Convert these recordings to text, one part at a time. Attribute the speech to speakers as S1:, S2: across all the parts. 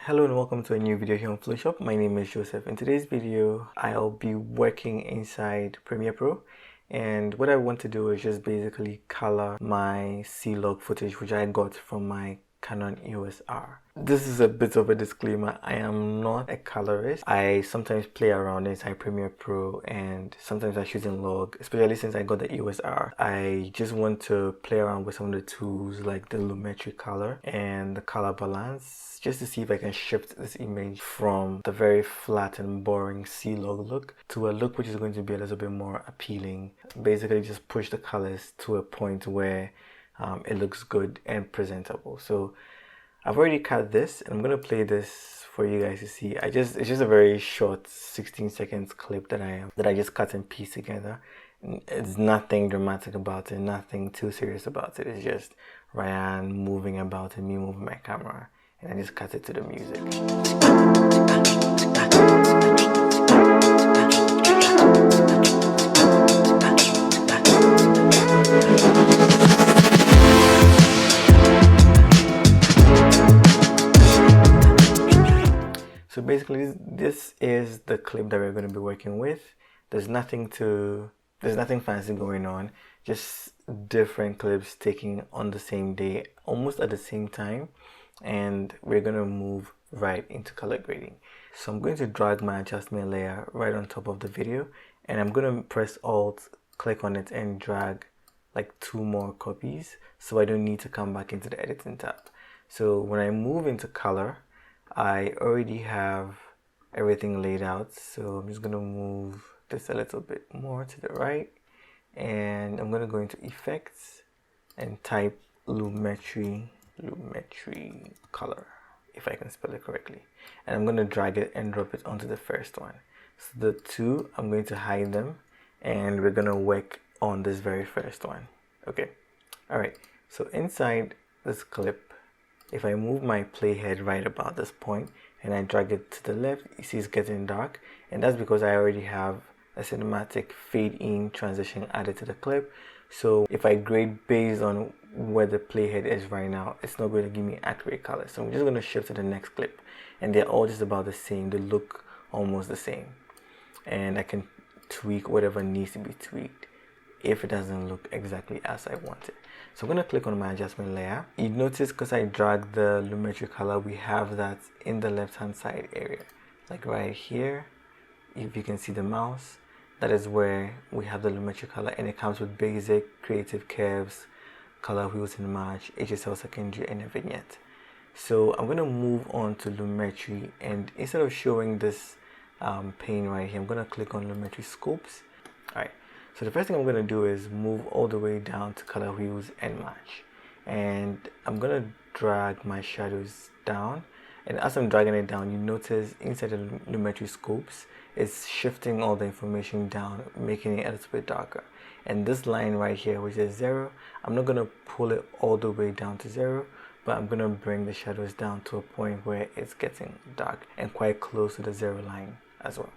S1: Hello and welcome to a new video here on Phloshop. My name is Joseph. In today's video, I'll be working inside Premiere Pro, and what I want to do is just basically color my C-Log footage which I got from my Canon EOS R. This is a bit of a disclaimer. I am not a colorist. I sometimes play around inside Premiere Pro and sometimes I shoot in log, especially since I got the EOS R. I just want to play around with some of the tools like the lumetri color and the color balance, just to see if I can shift this image from the very flat and boring C-Log look to a look which is going to be a little bit more appealing. Basically just push the colors to a point where it looks good and presentable. So I've already cut this and I'm gonna play this for you guys to see. It's just a very short 16 seconds clip that I just cut and pieced together. It's nothing dramatic about it, nothing too serious about it. It's just Ryan moving about and me moving my camera, and I just cut it to the music. So basically this is the clip that we're going to be working with. There's nothing fancy going on, just different clips taken on the same day, almost at the same time, and we're going to move right into color grading. So I'm going to drag my adjustment layer right on top of the video, and I'm going to press Alt, click on it, and drag like 2 more copies so I don't need to come back into the editing tab. So when I move into color, I already have everything laid out, so I'm just going to move this a little bit more to the right, and I'm going to go into effects and type lumetri color, if I can spell it correctly, and I'm going to drag it and drop it onto the first one. So the 2, I'm going to hide them, and we're going to work on this very first one. Okay, alright, so inside this clip, if I move my playhead right about this point and I drag it to the left, you see it's getting dark, and that's because I already have a cinematic fade in transition added to the clip. So if I grade based on where the playhead is right now, it's not going to give me accurate color. So I'm just going to shift to the next clip, and they're all just about the same. They look almost the same, and I can tweak whatever needs to be tweaked if it doesn't look exactly as I want it. So I'm going to click on my adjustment layer. You notice because I dragged the lumetri color, we have that in the left hand side area, like right here. If you can see the mouse, that is where we have the lumetri color, and it comes with basic, creative curves, color wheels and match, HSL secondary, and a vignette. So I'm going to move on to lumetri, and instead of showing this pane right here, I'm going to click on lumetri scopes. Alright, so the first thing I'm going to do is move all the way down to color wheels and match, and I'm going to drag my shadows down, and as I'm dragging it down, you notice inside the lumetri scopes it's shifting all the information down, making it a little bit darker. And this line right here, which is 0, I'm not going to pull it all the way down to 0, but I'm going to bring the shadows down to a point where it's getting dark and quite close to the 0 line as well.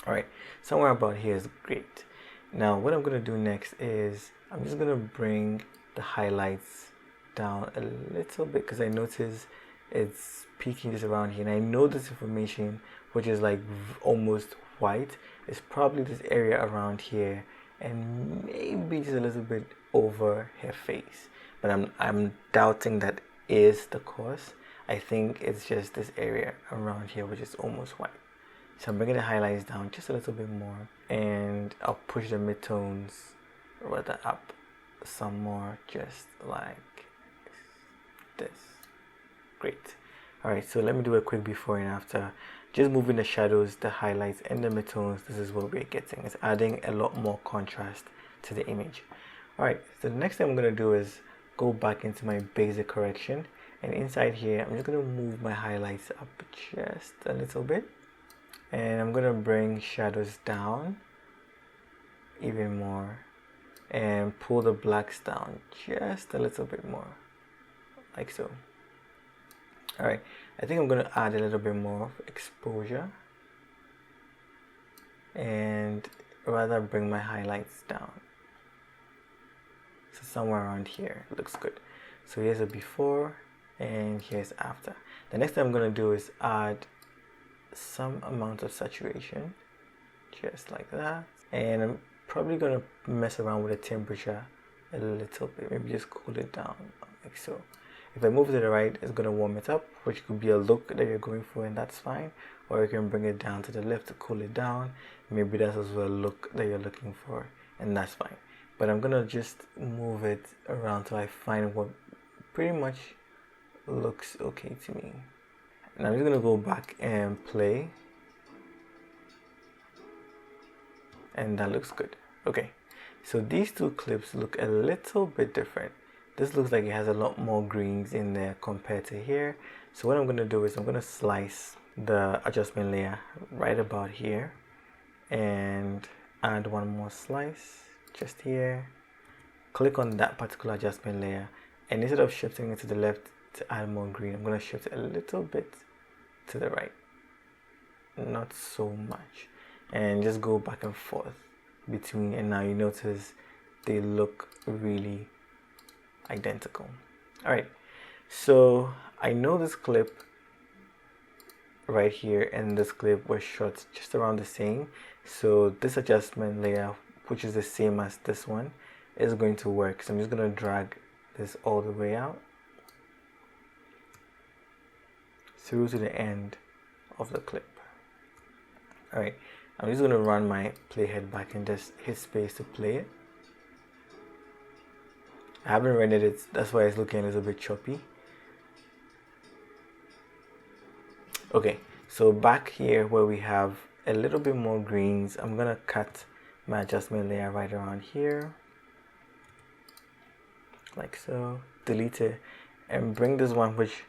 S1: Alright, somewhere about here is great. Now what I'm going to do next is I'm just going to bring the highlights down a little bit, because I notice it's peaking just around here, and I know this information, which is like almost white, is probably this area around here and maybe just a little bit over her face, but I'm doubting that is the cause. I think it's just this area around here which is almost white. So I'm bringing the highlights down just a little bit more, and I'll push the midtones rather up some more, just like this. Great. Alright, so let me do a quick before and after. Just moving the shadows, the highlights, and the midtones. This is what we're getting. It's adding a lot more contrast to the image. Alright, so the next thing I'm going to do is go back into my basic correction, and inside here I'm just going to move my highlights up just a little bit, and I'm going to bring shadows down even more and pull the blacks down just a little bit more, like so. Alright, I think I'm going to add a little bit more exposure and rather bring my highlights down. So somewhere around here looks good. So here's a before and here's after. The next thing I'm going to do is add some amount of saturation, just like that. And I'm probably going to mess around with the temperature a little bit, maybe just cool it down like so. If I move to the right, it's going to warm it up, which could be a look that you're going for, and that's fine. Or you can bring it down to the left to cool it down. Maybe that's as well a look that you're looking for, and that's fine. But I'm going to just move it around till I find what pretty much looks okay to me. And I'm just going to go back and play. And that looks good. Okay, so these two clips look a little bit different. This looks like it has a lot more greens in there compared to here. So what I'm going to do is I'm going to slice the adjustment layer right about here and add one more slice just here. Click on that particular adjustment layer, and instead of shifting it to the left to add more green, I'm going to shift it a little bit to the right, not so much, and just go back and forth between, and now you notice they look really identical. Alright, so I know this clip right here and this clip were shot just around the same, so this adjustment layer, which is the same as this one, is going to work. So I'm just going to drag this all the way out through to the end of the clip. Alright, I'm just going to run my playhead back and just hit space to play it. I haven't rendered it, that's why it's looking a little bit choppy. Okay, so back here where we have a little bit more greens, I'm gonna cut my adjustment layer right around here, like so. Delete it and bring this one, which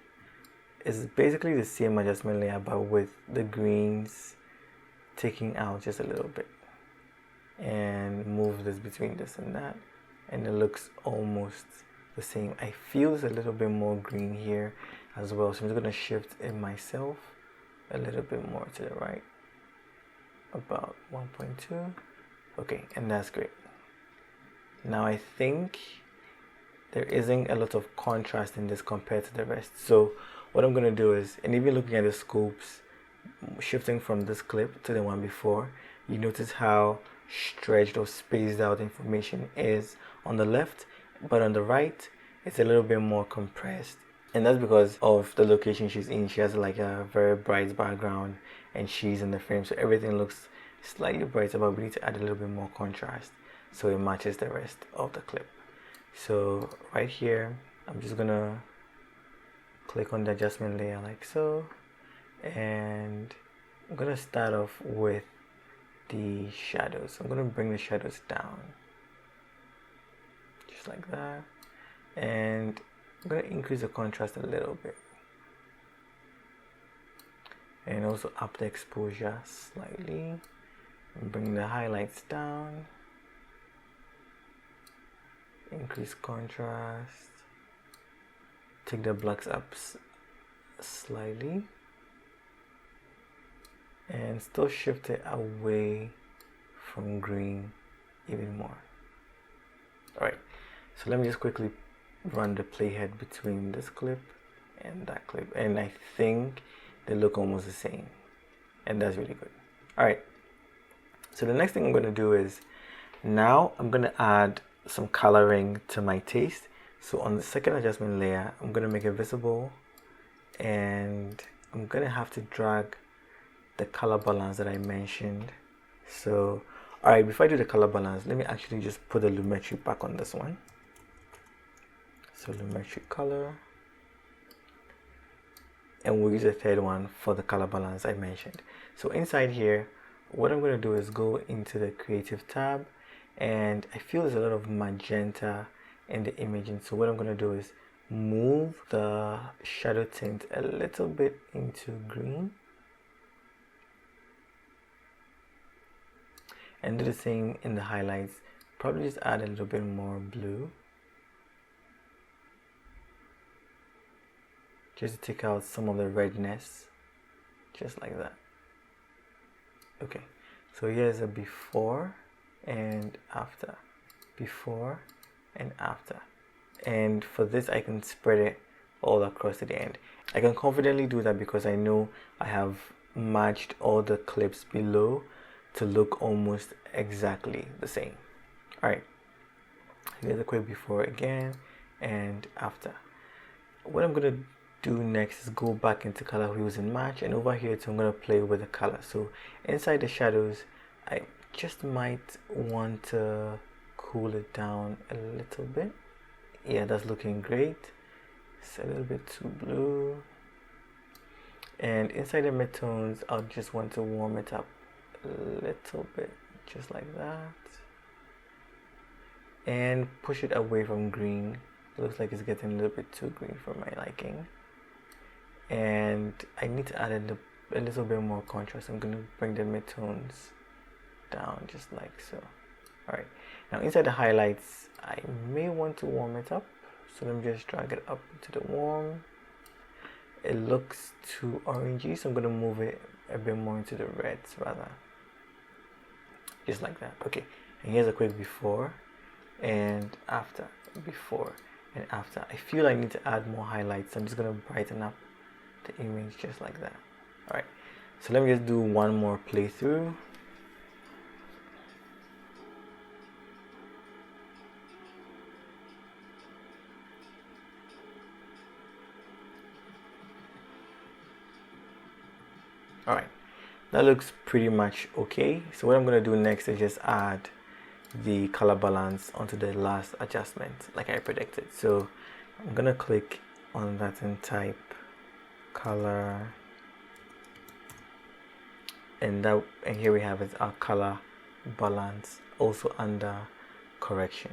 S1: is basically the same adjustment layer but with the greens taking out just a little bit, and move this between this and that, and it looks almost the same. I feel there's a little bit more green here as well, so I'm just going to shift it myself a little bit more to the right, about 1.2. Okay, and that's great. Now I think there isn't a lot of contrast in this compared to the rest, so what I'm going to do is, and even looking at the scopes, shifting from this clip to the one before, you notice how stretched or spaced out information is on the left, but on the right it's a little bit more compressed, and that's because of the location she's in. She has like a very bright background and she's in the frame, so everything looks slightly brighter, but we need to add a little bit more contrast so it matches the rest of the clip. So right here I'm just gonna click on the adjustment layer like so, and I'm gonna start off with the shadows. I'm gonna bring the shadows down just like that, and I'm gonna increase the contrast a little bit, and also up the exposure slightly, and bring the highlights down, increase contrast, take the blacks up slightly, and still shift it away from green even more. Alright, so let me just quickly run the playhead between this clip and that clip, and I think they look almost the same, and that's really good. Alright, so the next thing I'm going to do is, now I'm going to add some coloring to my taste. So on the second adjustment layer, I'm going to make it visible, and I'm going to have to drag the color balance that I mentioned. So alright, before I do the color balance, let me actually just put the lumetri back on this one. So lumetri color, and we'll use a third one for the color balance I mentioned. So inside here, what I'm going to do is go into the creative tab, and I feel there's a lot of magenta in the image, and so what I'm going to do is move the shadow tint a little bit into green, and do the same in the highlights. Probably just add a little bit more blue, just to take out some of the redness, just like that. Okay, so here's a before and after, before and after, and for this I can spread it all across to the end. I can confidently do that because I know I have matched all the clips below to look almost exactly the same. Alright, here's a quick before again and after. What I'm gonna do next is go back into color wheels and match, and over here too I'm gonna play with the color. So inside the shadows, I just might want to cool it down a little bit. Yeah, that's looking great. It's a little bit too blue. And inside the midtones, I'll just want to warm it up a little bit, just like that. And push it away from green. Looks like it's getting a little bit too green for my liking. And I need to add a little bit more contrast. I'm going to bring the midtones down just like so. Alright, now inside the highlights, I may want to warm it up. So let me just drag it up to the warm. It looks too orangey, so I'm going to move it a bit more into the reds rather. Just like that. Okay, and here's a quick before and after. Before and after. I feel I need to add more highlights. I'm just going to brighten up the image just like that. Alright, so let me just do one more playthrough. Alright, that looks pretty much okay. So what I'm going to do next is just add the color balance onto the last adjustment like I predicted. So I'm going to click on that and type color, and here we have it, our color balance, also under correction.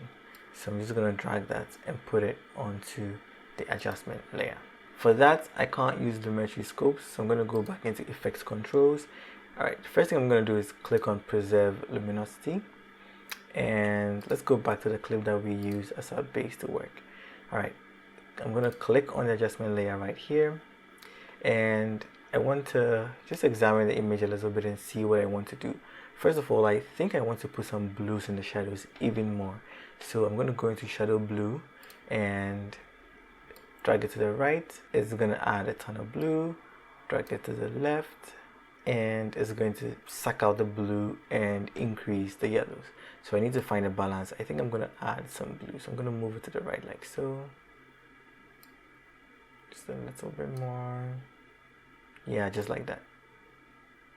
S1: So I'm just going to drag that and put it onto the adjustment layer. For that, I can't use the geometry scopes, so I'm going to go back into effects controls. Alright, the first thing I'm going to do is click on preserve luminosity, and let's go back to the clip that we use as our base to work. Alright, I'm going to click on the adjustment layer right here, and I want to just examine the image a little bit and see what I want to do. First of all, I think I want to put some blues in the shadows even more. So I'm going to go into shadow blue and drag it to the right. It's going to add a ton of blue. Drag it to the left, and it's going to suck out the blue and increase the yellows. So I need to find a balance. I think I'm going to add some blue. So I'm going to move it to the right like so. Just a little bit more. Yeah, just like that.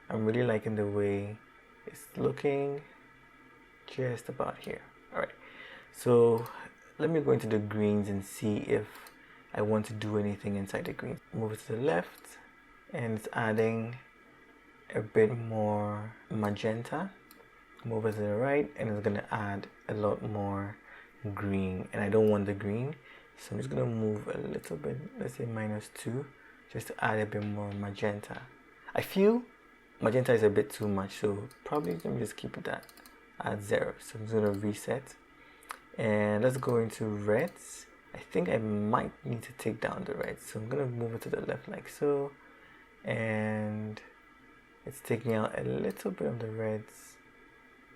S1: I'm really liking the way it's looking just about here. Alright, so let me go into the greens and see if I want to do anything inside the green. Move it to the left, and it's adding a bit more magenta. Move it to the right, and it's going to add a lot more green, and I don't want the green, so I'm just going to move a little bit, let's say -2, just to add a bit more magenta. I feel magenta is a bit too much, so probably let me just keep that at 0. So I'm just going to reset, and let's go into reds. I think I might need to take down the reds, so I'm going to move it to the left like so, and it's taking out a little bit of the reds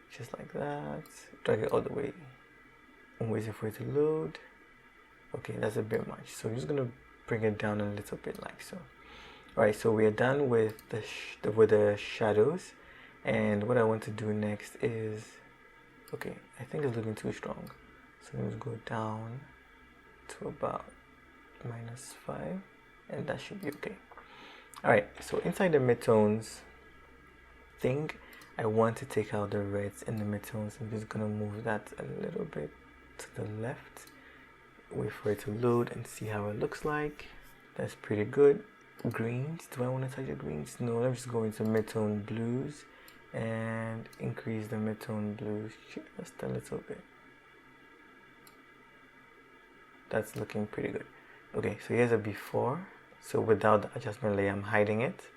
S1: just like that. Drag it all the way. I'm waiting for it to load. Okay, that's a bit much, so I'm just going to bring it down a little bit like so. Alright, so we are done with the shadows, and what I want to do next is, okay, I think it's looking too strong, so let me just go down to about -5, and that should be okay. Alright, so inside the midtones, I think I want to take out the reds in the midtones. I'm just gonna move that a little bit to the left, wait for it to load and see how it looks like. That's pretty good. Greens, do I want to touch the greens? No, let me just go into midtone blues and increase the midtone blues just a little bit. That's looking pretty good. Okay, so here's a before. So without the adjustment layer, I'm hiding it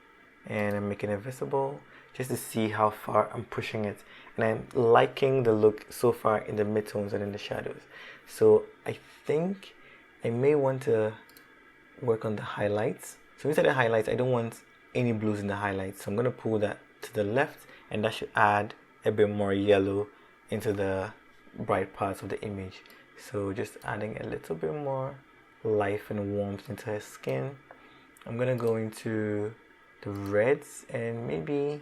S1: and I'm making it visible just to see how far I'm pushing it. And I'm liking the look so far in the midtones and in the shadows. So I think I may want to work on the highlights. So inside the highlights, I don't want any blues in the highlights. So I'm going to pull that to the left, and that should add a bit more yellow into the bright parts of the image. So just adding a little bit more life and warmth into her skin. I'm gonna go into the reds and maybe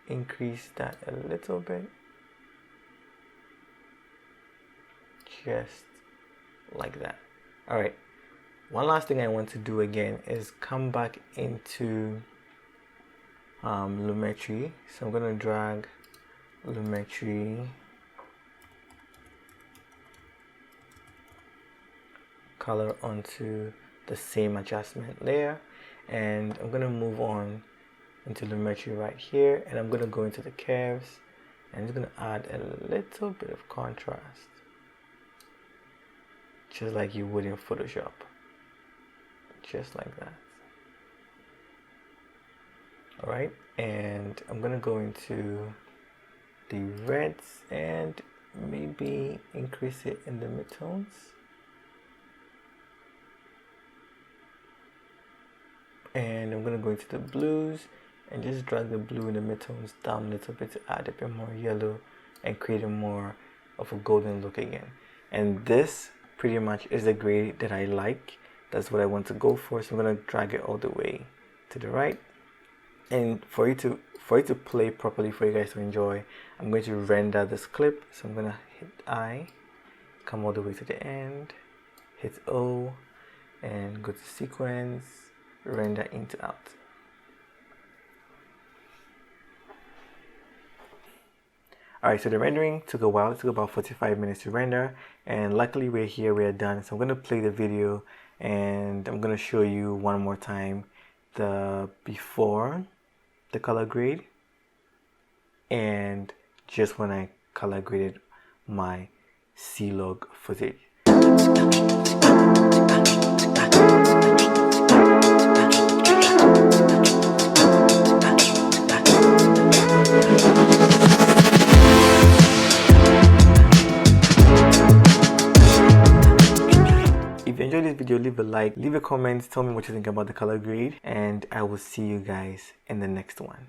S1: increase that a little bit, just like that. All right, one last thing I want to do again is come back into Lumetri. So I'm gonna drag Lumetri color onto the same adjustment layer, and I'm gonna move on into Lumetri right here, and I'm gonna go into the curves and I'm just gonna add a little bit of contrast, just like you would in Photoshop, just like that. All right, and I'm gonna go into the reds and maybe increase it in the midtones. And I'm gonna go into the blues and just drag the blue in the midtones down a little bit to add a bit more yellow and create a more of a golden look again. And this pretty much is the grade that I like. That's what I want to go for. So I'm gonna drag it all the way to the right. And for it to play properly, for you guys to enjoy, I'm going to render this clip. So I'm gonna hit I, come all the way to the end, hit O, and go to sequence, render into out. Alright, so the rendering took a while. It took about 45 minutes to render, and luckily we're done. So I'm going to play the video and I'm going to show you one more time the before the color grade and just when I color graded my C-Log footage. If you enjoyed this video, leave a like, leave a comment, tell me what you think about the color grade, and I will see you guys in the next one.